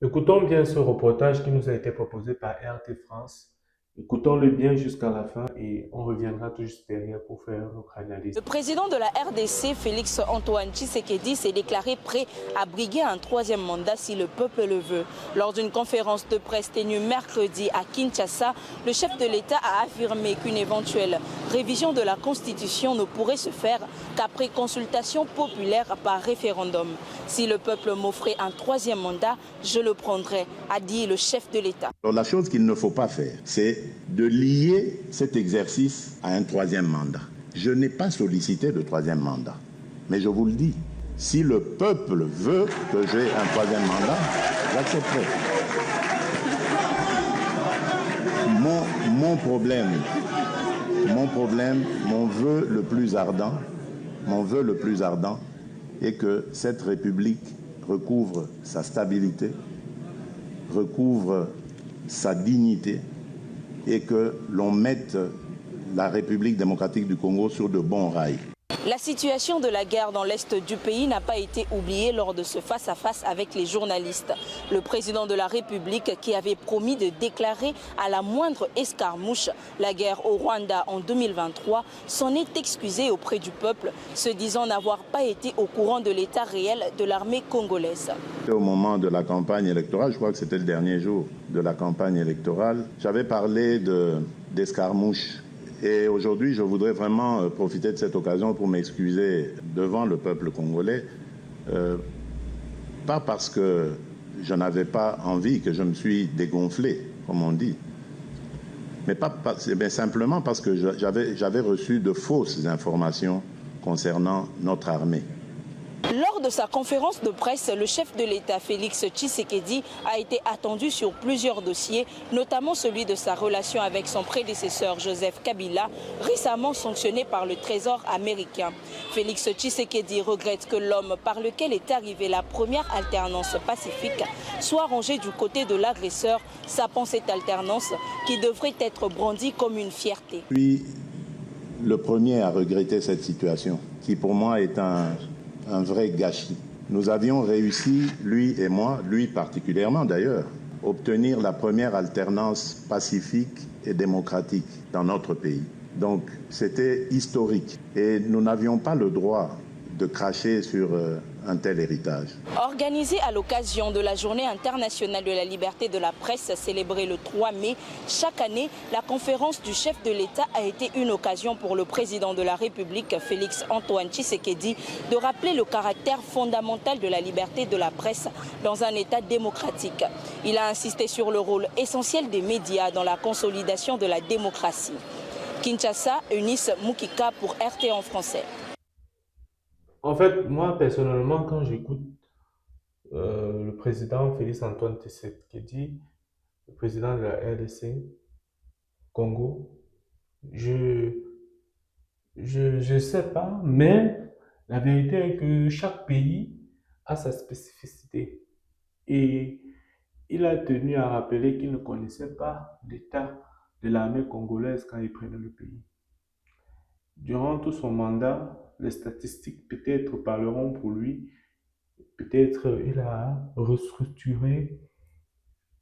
Écoutons bien ce reportage qui nous a été proposé par RT France. Écoutons-le bien jusqu'à la fin et on reviendra tout juste derrière pour faire notre analyse. Le président de la RDC, Félix Antoine Tshisekedi, s'est déclaré prêt à briguer un troisième mandat si le peuple le veut. Lors d'une conférence de presse tenue mercredi à Kinshasa, le chef de l'État a affirmé qu'une éventuelle révision de la Constitution ne pourrait se faire qu'après consultation populaire par référendum. Si le peuple m'offrait un troisième mandat, je le prendrai, a dit le chef de l'État. Alors, la chose qu'il ne faut pas faire, c'est de lier cet exercice à un troisième mandat. Je n'ai pas sollicité de troisième mandat. Mais je vous le dis, si le peuple veut que j'ai un troisième mandat, j'accepterai. Mon problème, mon vœu le plus ardent est que cette République recouvre sa stabilité, recouvre sa dignité et que l'on mette la République démocratique du Congo sur de bons rails. La situation de la guerre dans l'est du pays n'a pas été oubliée lors de ce face-à-face avec les journalistes. Le président de la République, qui avait promis de déclarer à la moindre escarmouche la guerre au Rwanda en 2023, s'en est excusé auprès du peuple, se disant n'avoir pas été au courant de l'état réel de l'armée congolaise. Au moment de la campagne électorale, je crois que c'était le dernier jour de la campagne électorale, j'avais parlé d'escarmouches. Et aujourd'hui, je voudrais vraiment profiter de cette occasion pour m'excuser devant le peuple congolais, pas parce que je n'avais pas envie, que je me suis dégonflé, comme on dit, mais simplement parce que j'avais reçu de fausses informations concernant notre armée. Lors de sa conférence de presse, le chef de l'État, Félix Tshisekedi, a été attendu sur plusieurs dossiers, notamment celui de sa relation avec son prédécesseur Joseph Kabila, récemment sanctionné par le Trésor américain. Félix Tshisekedi regrette que l'homme par lequel est arrivée la première alternance pacifique soit rangé du côté de l'agresseur, sapant cette alternance qui devrait être brandie comme une fierté. Je suis le premier à regretter cette situation, qui pour moi est un vrai gâchis. Nous avions réussi, lui et moi, lui particulièrement d'ailleurs, obtenir la première alternance pacifique et démocratique dans notre pays. Donc c'était historique et nous n'avions pas le droit de cracher sur un tel héritage. Organisée à l'occasion de la Journée internationale de la liberté de la presse célébrée le 3 mai, chaque année, la conférence du chef de l'État a été une occasion pour le président de la République, Félix Antoine Tshisekedi, de rappeler le caractère fondamental de la liberté de la presse dans un État démocratique. Il a insisté sur le rôle essentiel des médias dans la consolidation de la démocratie. Kinshasa, Eunice Moukika pour RT en français. En fait, moi personnellement, quand j'écoute le président Félix Antoine Tshisekedi, le président de la RDC Congo, je je sais pas, mais la vérité est que chaque pays a sa spécificité. Et il a tenu à rappeler qu'il ne connaissait pas l'état de l'armée congolaise quand il prenait le pays. Durant tout son mandat, les statistiques peut-être parleront pour lui. Peut-être il a restructuré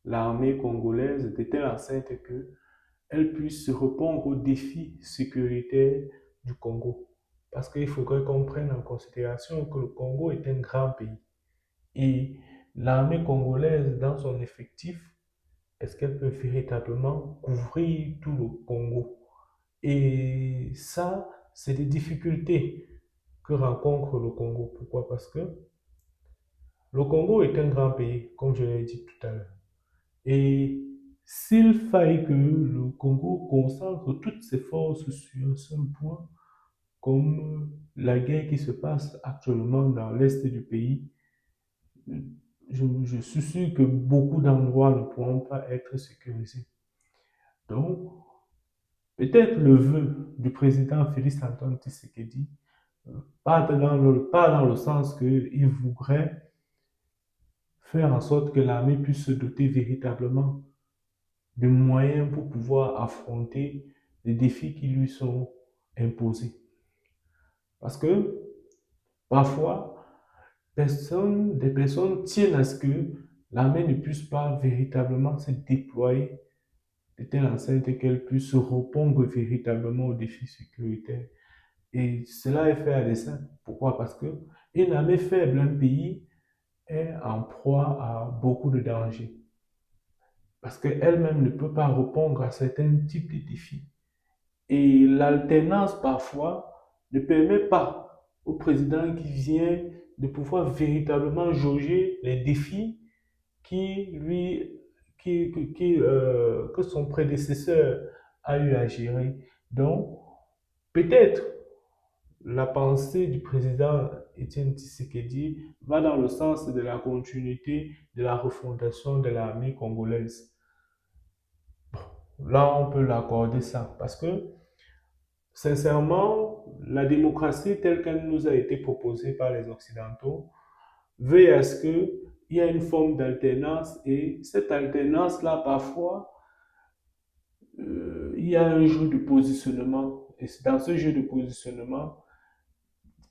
l'armée congolaise de telle enceinte que elle puisse répondre aux défis sécuritaires du Congo. Parce qu'il faudrait qu'on prenne en considération que le Congo est un grand pays. Et l'armée congolaise, dans son effectif, est-ce qu'elle peut véritablement couvrir tout le Congo? Et ça, c'est des difficultés que rencontre le Congo. Pourquoi? Parce que le Congo est un grand pays, comme je l'ai dit tout à l'heure. Et s'il faille que le Congo concentre toutes ses forces sur un seul point, comme la guerre qui se passe actuellement dans l'est du pays, je suis sûr que beaucoup d'endroits ne pourront pas être sécurisés. Donc, peut-être le vœu du président Félix Antoine Tshisekedi, pas dans le sens qu'il voudrait faire en sorte que l'armée puisse se doter véritablement de moyens pour pouvoir affronter les défis qui lui sont imposés. Parce que parfois, des personnes tiennent à ce que l'armée ne puisse pas véritablement se déployer de telle enceinte qu'elle puisse répondre véritablement aux défis sécuritaires. Et cela est fait à dessein. Pourquoi? Parce que une armée faible, un pays est en proie à beaucoup de dangers. Parce qu'elle-même ne peut pas répondre à certains types de défis. Et l'alternance, parfois, ne permet pas au président qui vient de pouvoir véritablement jauger les défis qui lui, que son prédécesseur a eu à gérer. Donc, peut-être la pensée du président Étienne Tshisekedi va dans le sens de la continuité de la refondation de l'armée congolaise. Là, on peut l'accorder ça parce que, sincèrement, la démocratie telle qu'elle nous a été proposée par les Occidentaux veille à ce qu'il y ait une forme d'alternance et cette alternance-là, parfois, il y a un jeu de positionnement. Et dans ce jeu de positionnement,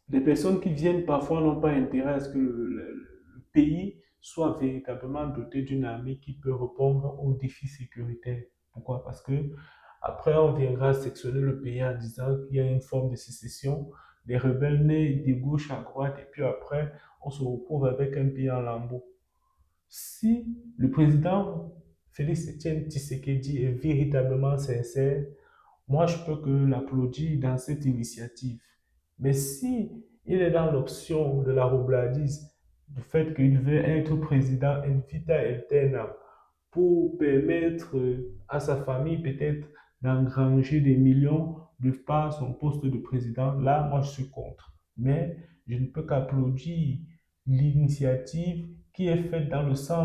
les personnes qui viennent parfois n'ont pas intérêt à ce que le pays soit véritablement doté d'une armée qui peut répondre aux défis sécuritaires. Pourquoi? Parce que après, on viendra sectionner le pays en disant qu'il y a une forme de sécession, des rebelles nés de gauche à droite, et puis après, on se retrouve avec un pays en lambeaux. Si le président Félix Etienne Tshisekedi est véritablement sincère, moi je peux que l'applaudir dans cette initiative. Mais si il est dans l'option de la roublardise, du fait qu'il veut être président in vita aeternam pour permettre à sa famille peut-être d'engranger des millions de par son poste de président, là moi je suis contre. Mais je ne peux qu'applaudir l'initiative qui est faite dans le sens